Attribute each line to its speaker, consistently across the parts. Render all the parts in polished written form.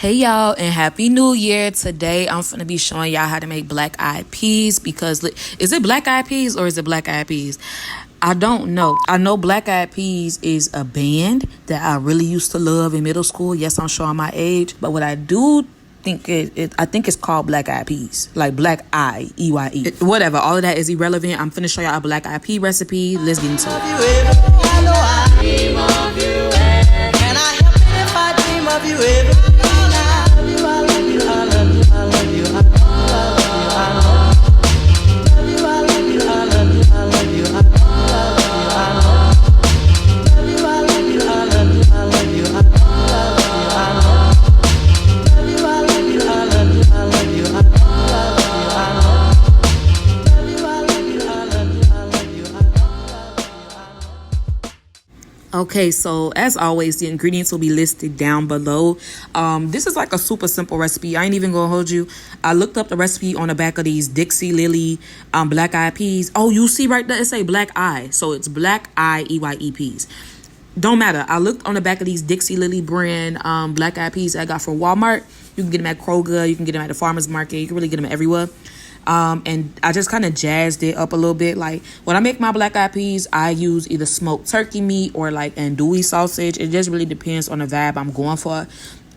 Speaker 1: Hey y'all, and happy new year. Today I'm gonna be showing y'all how to make black-eyed peas because is it black-eyed peas or is it black-eyed peas? I don't know. I know Black-Eyed Peas is a band that I really used to love in middle school. Yes, I'm showing my age, but what I do think I think it's called Black-Eyed Peas, like Black Eye, EYE. Whatever, all of that is irrelevant. I'm finna show y'all a black-eyed pea recipe. Let's get into it. Okay, so as always, the ingredients will be listed down below. This is like a super simple recipe. I ain't even gonna hold you. I looked up the recipe on the back of these Dixie Lily Black-Eyed peas. Oh, you see right there, it say Black Eye. So it's Black Eye EYE peas. Don't matter. I looked on the back of these Dixie Lily brand Black-Eyed peas I got from Walmart. You can get them at Kroger. You can get them at the farmer's market. You can really get them everywhere. And I just kind of jazzed it up a little bit. Like when I make my black-eyed peas, I use either smoked turkey meat or like andouille sausage. It just really depends on the vibe I'm going for.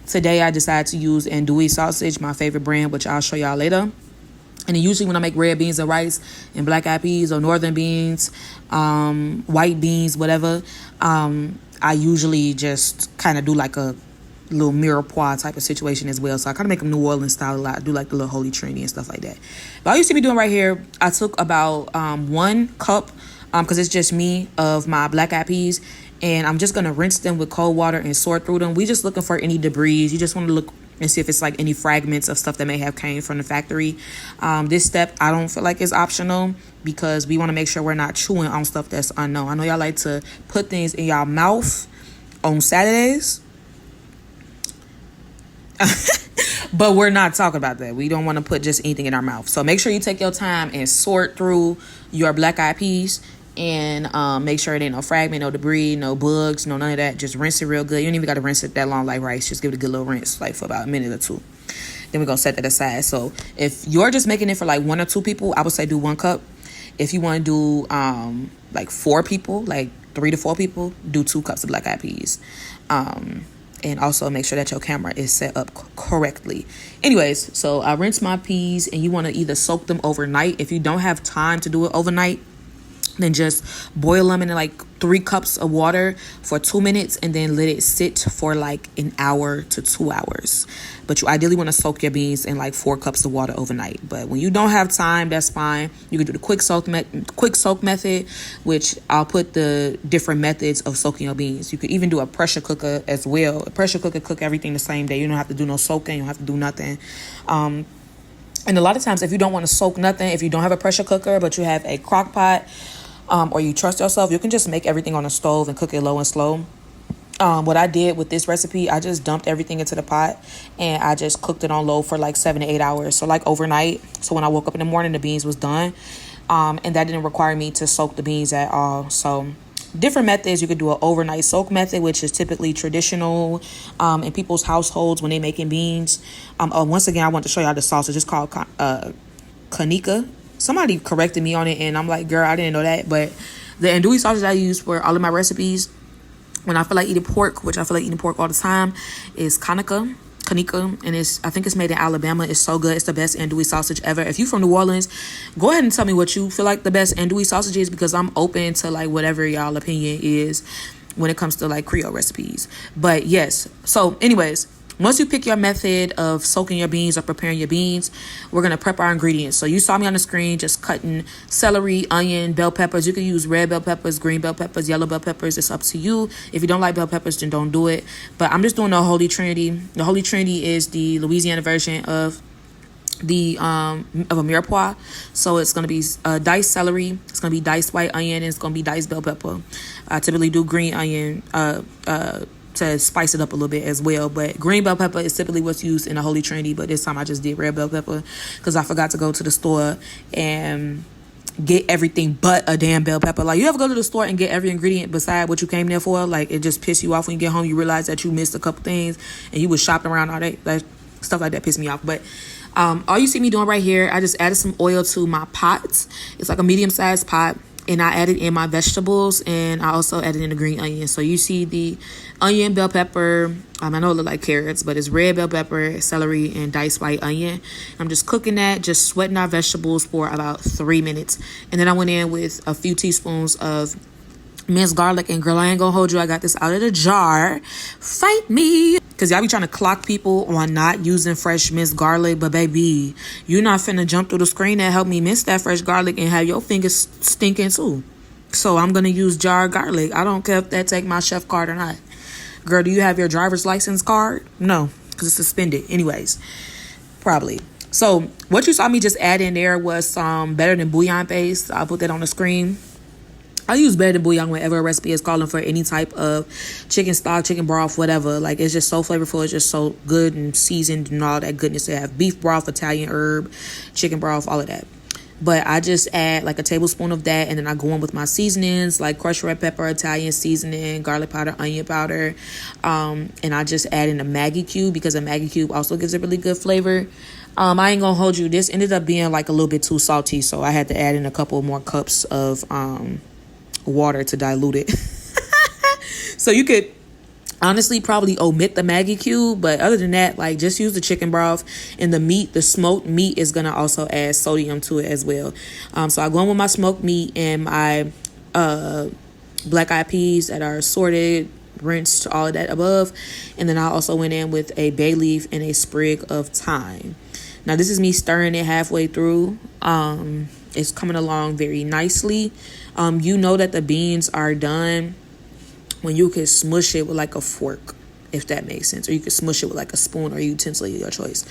Speaker 1: Today, I decided to use andouille sausage, my favorite brand, which I'll show y'all later. And then usually when I make red beans and rice and black-eyed peas or northern beans, white beans, whatever, I usually just kind of do like a little mirepoix type of situation as well. So I kind of make them New Orleans style a lot. I do like the little Holy Trinity and stuff like that. But all you see me doing right here, I took about 1 cup, because it's just me, of my black-eyed peas. And I'm just going to rinse them with cold water and sort through them. We just looking for any debris. You just want to look and see if it's like any fragments of stuff that may have came from the factory. This step, I don't feel like is optional because we want to make sure we're not chewing on stuff that's unknown. I know y'all like to put things in y'all mouth on Saturdays. But we're not talking about that. We don't want to put just anything in our mouth. So make sure you take your time and sort through your black-eyed peas and make sure there ain't no fragment, no debris, no bugs, no none of that. Just rinse it real good. You don't even got to rinse it that long like rice. Just give it a good little rinse, like for about a minute or two. Then we're going to set that aside. So if you're just making it for like 1 or 2 people, I would say do 1 cup. If you want to do like 4 people, like 3 to 4 people, do 2 cups of black-eyed peas. And also make sure that your camera is set up correctly. Anyways, so I rinse my peas, and you want to either soak them overnight. If you don't have time to do it overnight, then just boil them in like 3 cups of water for 2 minutes and then let it sit for like an hour to 2 hours. But you ideally want to soak your beans in like 4 cups of water overnight. But when you don't have time, that's fine. You can do the quick soak method, which I'll put the different methods of soaking your beans. You could even do a pressure cooker as well. A pressure cooker cook everything the same day. You don't have to do no soaking. You don't have to do nothing. And a lot of times, if you don't want to soak nothing, if you don't have a pressure cooker, but you have a crock pot, or you trust yourself, you can just make everything on the stove and cook it low and slow. What I did with this recipe, I just dumped everything into the pot and I just cooked it on low for like 7 to 8 hours. So like overnight. So when I woke up in the morning, the beans was done. And that didn't require me to soak the beans at all. So different methods. You could do an overnight soak method, which is typically traditional in people's households when they're making beans. Once again, I want to show y'all the sausage. It's called kanika. Somebody corrected me on it, and I'm like, girl, I didn't know that. But the andouille sausage I use for all of my recipes when I feel like eating pork, which I feel like eating pork all the time, is kanika, and I think it's made in Alabama. It's so good. It's the best andouille sausage ever. If you're from New Orleans, go ahead and tell me what you feel like the best andouille sausage is, because I'm open to like whatever y'all opinion is when it comes to like Creole recipes. But yes, so anyways, once you pick your method of soaking your beans or preparing your beans, we're going to prep our ingredients. So you saw me on the screen just cutting celery, onion, bell peppers. You can use red bell peppers, green bell peppers, yellow bell peppers. It's up to you. If you don't like bell peppers, then don't do it. But I'm just doing the Holy Trinity. The Holy Trinity is the Louisiana version of the of a mirepoix. So it's going to be diced celery, it's going to be diced white onion, and it's going to be diced bell pepper. I typically do green onion to spice it up a little bit as well, but green bell pepper is typically what's used in the Holy Trinity, but this time I just did red bell pepper because I forgot to go to the store and get everything but a damn bell pepper. Like, you ever go to the store and get every ingredient beside what you came there for? Like, it just piss you off when you get home. You realize that you missed a couple things and you was shopping around all day. Like, stuff like that piss me off. But all you see me doing right here, I just added some oil to my pot. It's like a medium-sized pot. And I added in my vegetables, and I also added in the green onion. So you see the onion, bell pepper. I know it look like carrots, but it's red bell pepper, celery, and diced white onion. I'm just cooking that, just sweating our vegetables for about 3 minutes. And then I went in with a few teaspoons of minced garlic. And girl, I ain't gonna hold you. I got this out of the jar. Fight me. Because y'all be trying to clock people on not using fresh minced garlic. But baby, you're not finna jump through the screen and help me mince that fresh garlic and have your fingers stinking too. So I'm gonna use jar garlic. I don't care if that take my chef card or not. Girl, do you have your driver's license card? No, because it's suspended. Anyways, probably. So what you saw me just add in there was some Better Than Bouillon paste. I'll put that on the screen. I use Better Than Bouillon whenever a recipe is calling for any type of chicken stock, chicken broth, whatever. Like, it's just so flavorful. It's just so good and seasoned and all that goodness. They have beef broth, Italian herb, chicken broth, all of that. But I just add like a tablespoon of that, and then I go in with my seasonings like crushed red pepper, Italian seasoning, garlic powder, onion powder. And I just add in a Maggi cube because a Maggi cube also gives a really good flavor. I ain't gonna hold you. This ended up being like a little bit too salty, so I had to add in a couple more cups of water to dilute it. So you could honestly probably omit the Maggi cube, but other than that, like, just use the chicken broth. And the meat, the smoked meat, is gonna also add sodium to it as well. So I go in with my smoked meat and my black-eyed peas that are sorted, rinsed, all of that above. And then I also went in with a bay leaf and a sprig of thyme. Now this is me stirring it halfway through. It's coming along very nicely. You know that the beans are done when you can smush it with like a fork, if that makes sense. Or you can smush it with like a spoon or utensil, your choice.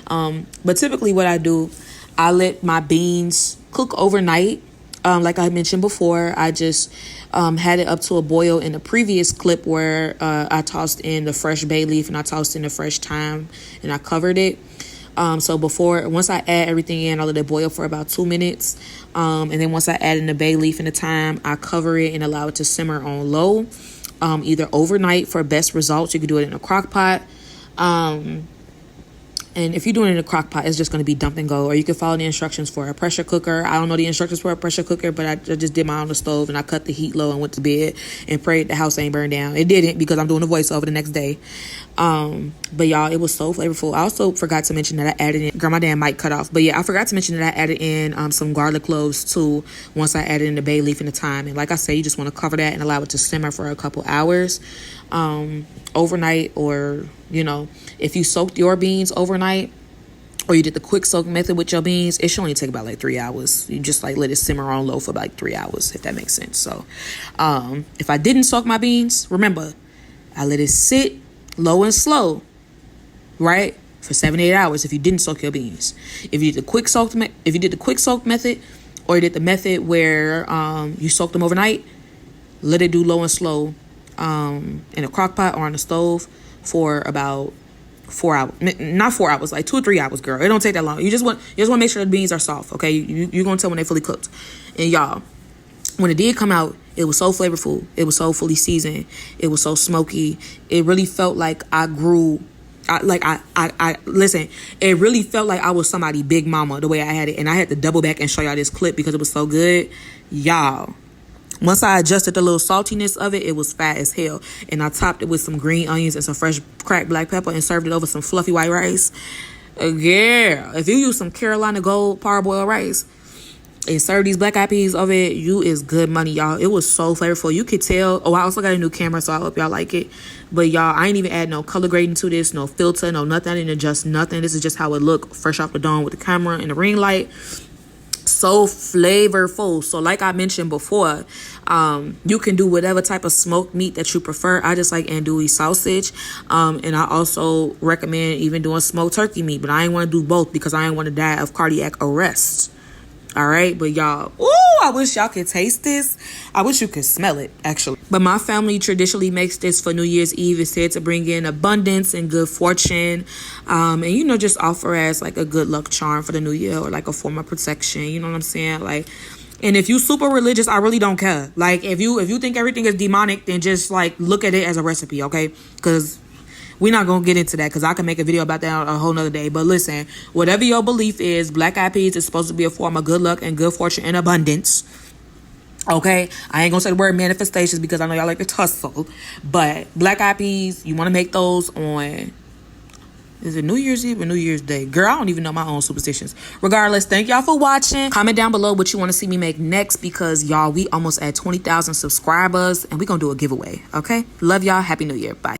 Speaker 1: But typically what I do, I let my beans cook overnight. Like I mentioned before, I just had it up to a boil in a previous clip where I tossed in the fresh bay leaf and I tossed in the fresh thyme and I covered it. So once I add everything in, I'll let it boil for about 2 minutes. And then once I add in the bay leaf and the thyme, I cover it and allow it to simmer on low, either overnight for best results. You can do it in a crock pot. And if you're doing it in a crock pot, it's just going to be dump and go. Or you can follow the instructions for a pressure cooker. I don't know the instructions for a pressure cooker, but I just did mine on the stove and I cut the heat low and went to bed and prayed the house ain't burned down. It didn't, because I'm doing a voiceover the next day. But y'all, it was so flavorful. I also forgot to mention that I added in, girl, my damn mic cut off. But yeah, I forgot to mention that I added in some garlic cloves too once I added in the bay leaf and the thyme. And like I say, you just want to cover that and allow it to simmer for a couple hours overnight. Or, you know, if you soaked your beans overnight, or you did the quick soak method with your beans, it should only take about like 3 hours. You just like let it simmer on low for like 3 hours, if that makes sense. So if I didn't soak my beans, remember, I let it sit low and slow, right, for 7 to 8 hours if you didn't soak your beans. If you did the quick soak method, or you did the method where you soaked them overnight, let it do low and slow in a crock pot or on the stove for about 4 hours. Not 4 hours, like 2 or 3 hours, girl. It don't take that long. You just want to make sure the beans are soft, okay? You're gonna tell when they fully cooked. And y'all, when it did come out, it was so flavorful. It was so fully seasoned. It was so smoky. It really felt like I grew. Listen, it really felt like I was somebody big mama the way I had it. And I had to double back and show y'all this clip because it was so good. Y'all, once I adjusted the little saltiness of it, it was fat as hell. And I topped it with some green onions and some fresh cracked black pepper and served it over some fluffy white rice. Yeah, if you use some Carolina Gold parboiled rice and serve these black-eyed peas of it, you is good money, y'all. It was so flavorful. You could tell. Oh, I also got a new camera, so I hope y'all like it. But y'all, I ain't even add no color grading to this, no filter, no nothing. I didn't adjust nothing. This is just how it looked fresh off the dome with the camera and the ring light. So flavorful. So like I mentioned before, you can do whatever type of smoked meat that you prefer. I just like andouille sausage, and I also recommend even doing smoked turkey meat, but I ain't want to do both because I ain't want to die of cardiac arrest. All right, but y'all, I wish y'all could taste this. I wish you could smell it, actually. But my family traditionally makes this for New Year's Eve. It's said to bring in abundance and good fortune, and just offer as like a good luck charm for the new year, or like a form of protection. You know what I'm saying? Like, And if you super religious, I really don't care. Like, if you think everything is demonic, then just like look at it as a recipe, okay? Because we're not gonna get into that, because I can make a video about that a whole nother day. But listen, whatever your belief is, black-eyed peas is supposed to be a form of good luck and good fortune and abundance. Okay, I ain't gonna say the word manifestations because I know y'all like to tussle. But black-eyed peas, you want to make those on, is it New Year's Eve or New Year's Day? Girl, I don't even know my own superstitions. Regardless, thank y'all for watching. Comment down below what you want to see me make next, because y'all, we almost at 20,000 subscribers and we gonna do a giveaway. Okay, love y'all. Happy New Year. Bye.